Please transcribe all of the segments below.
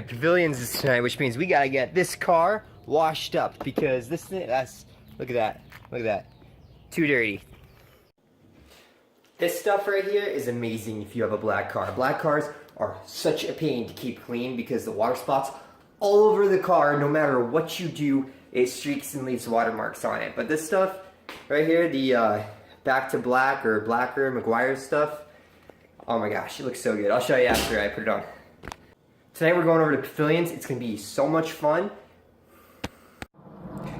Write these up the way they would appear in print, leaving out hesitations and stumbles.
Alright, Pavilions is tonight, which means we gotta get this car washed up because this thing, look at that, too dirty. This stuff right here is amazing if you have a black car. Black cars are such a pain to keep clean because the water spots all over the car, no matter what you do, it streaks and leaves watermarks on it. But this stuff right here, the Back to Black or Blacker McGuire stuff, oh my gosh, it looks so good. I'll show you after I put it on. Tonight we're going over to Pavilions. It's gonna be so much fun.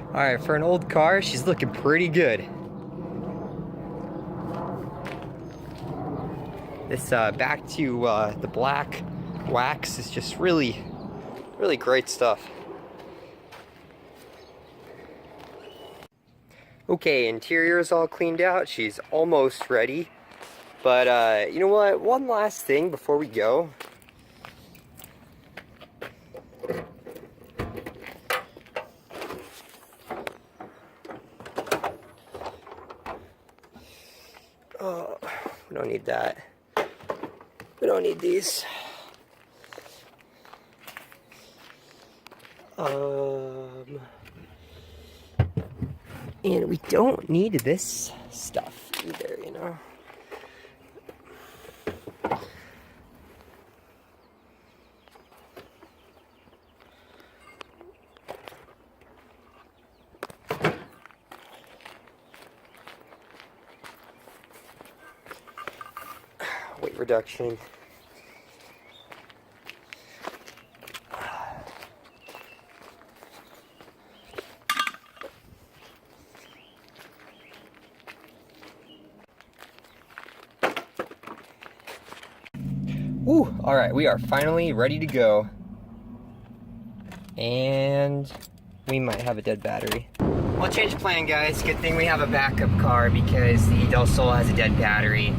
Alright, for an old car, she's looking pretty good. This Back to the Black wax is just really great stuff. Okay, interior is all cleaned out. She's almost ready. But you know what? One last thing before we go. Oh, we don't need that. We don't need these. And we don't need this stuff either, you know. Weight reduction. Ooh, all right, we are finally ready to go. And we might have a dead battery. Well, change of plan, guys. Good thing we have a backup car because the Del Sol has a dead battery.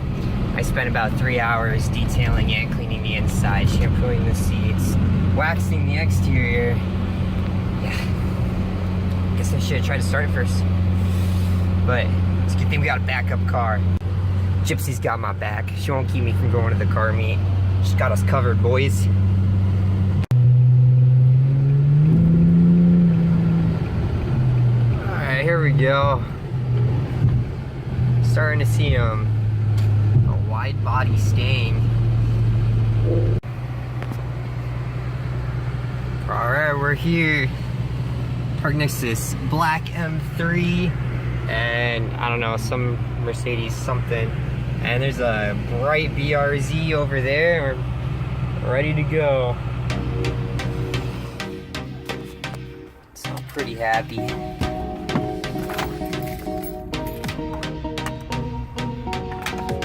I spent about 3 hours detailing it, cleaning the inside, shampooing the seats, waxing the exterior. Yeah, guess I should have tried to start it first. But it's a good thing we got a backup car. Gypsy's got my back. She won't keep me from going to the car meet. She's got us covered, boys. Alright, here we go. Starting to see a wide body stain. Alright, we're here. Parked next to this black M3 and I don't know, some Mercedes something. And there's a bright BRZ over there. We're ready to go. So I'm pretty happy.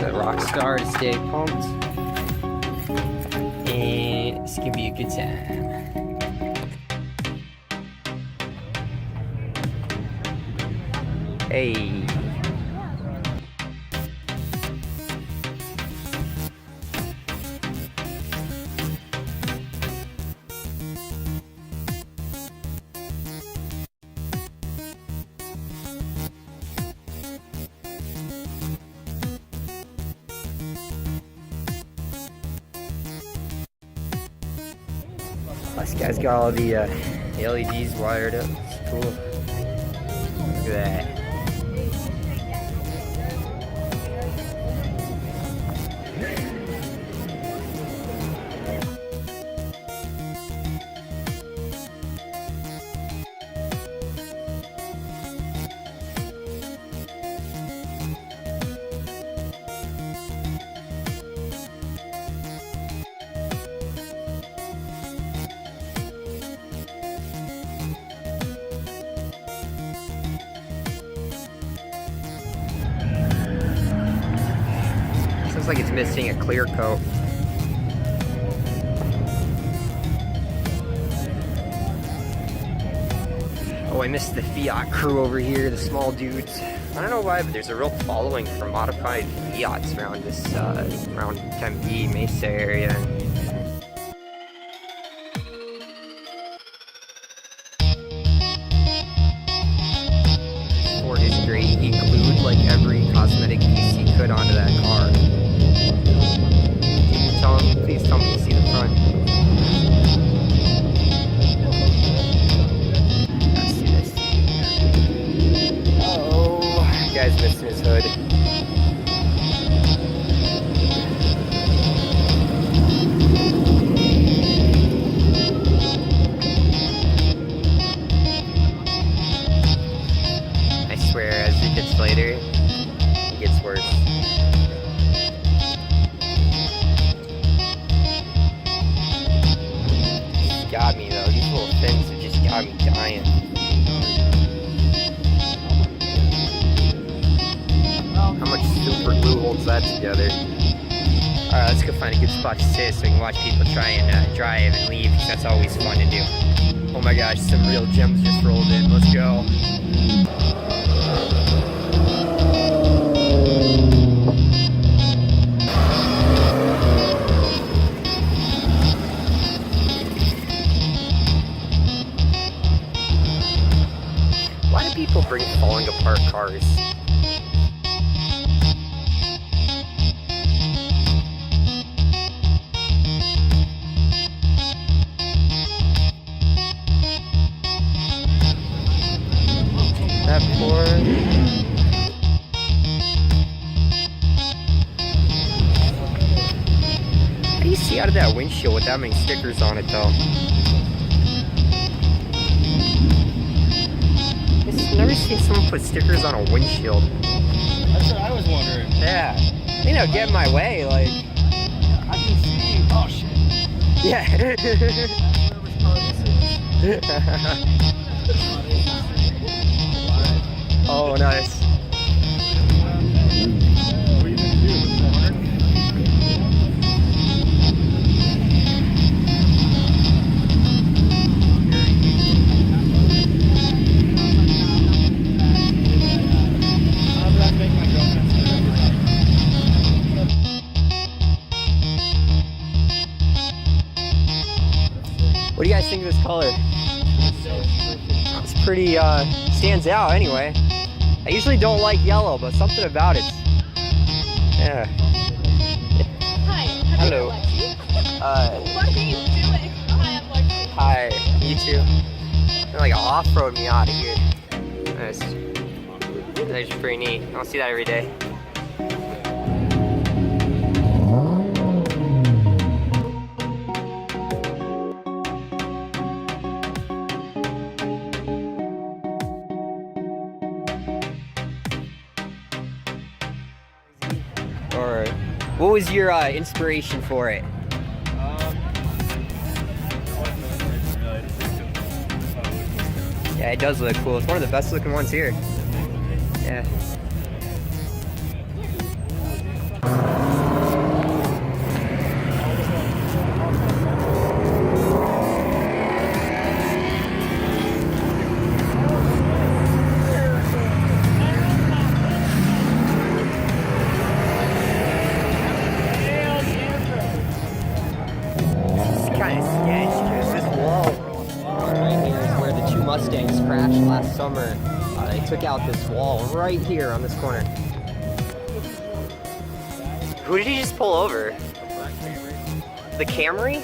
The Rockstar to stay pumped. And it's gonna be a good time. Hey. This guy's got all the LEDs wired up. It's cool. Look at that. Looks like it's missing a clear coat. Oh, I missed the Fiat crew over here, the small dudes. I don't know why, but there's a real following for modified Fiats around this, around Tempe, Mesa area. Ford is great. He glued like every cosmetic piece he could onto that car. Please tell me you see the front. little fins have just got me dying. How much super glue holds that together? Alright, let's go find a good spot to sit so we can watch people try and drive and leave, because that's always fun to do. Oh my gosh, some real gems just rolled in. Let's go. Why do people bring falling apart cars? That poor... How do you see out of that windshield with that many stickers on it though? I've never seen someone put stickers on a windshield. That's what I was wondering. Yeah. I think that would get in my way, like... I can see... Oh shit. Yeah. Oh, nice. What are you gonna do? 400? What do you guys think of this color? It's pretty, stands out anyway. I usually don't like yellow, but something about it. Yeah. Hi. Hello. What are you doing? Hi, I'm Lexi. Hi. You too. They're like an off-road Miata here. Nice. That's pretty neat. I don't see that every day. Or what was your inspiration for it? Yeah, it does look cool. It's one of the best looking ones here. Yeah. Kind of sketch because this wall right here is where the two Mustangs crashed last summer. They took out this wall right here on this corner. Who did he just pull over? The Camry?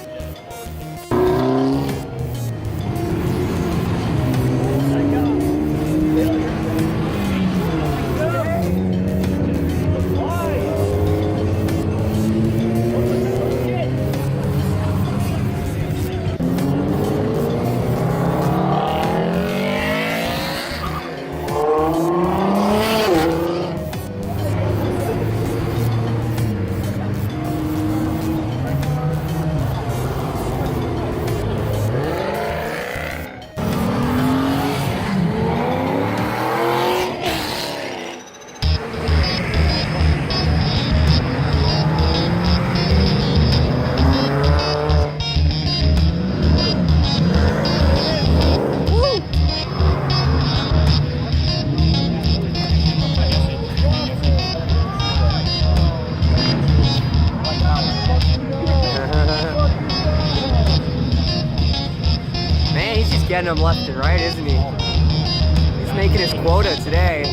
Getting him left and right, isn't he? He's making his quota today.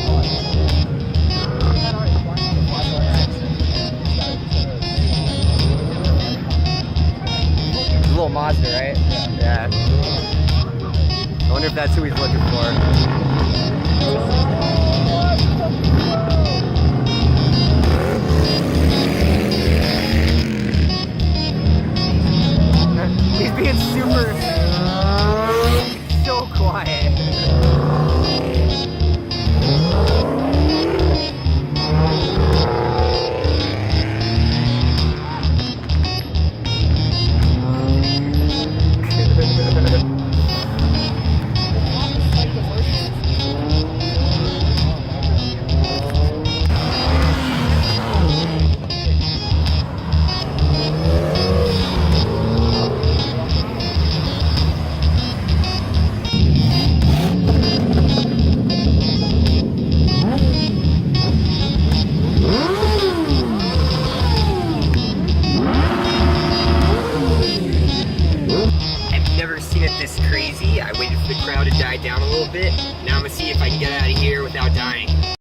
It's a little Mazda, right? Yeah. I wonder if that's who he's looking for. He's being super... so quiet. bit. Now I'm gonna see if I can get out of here without dying.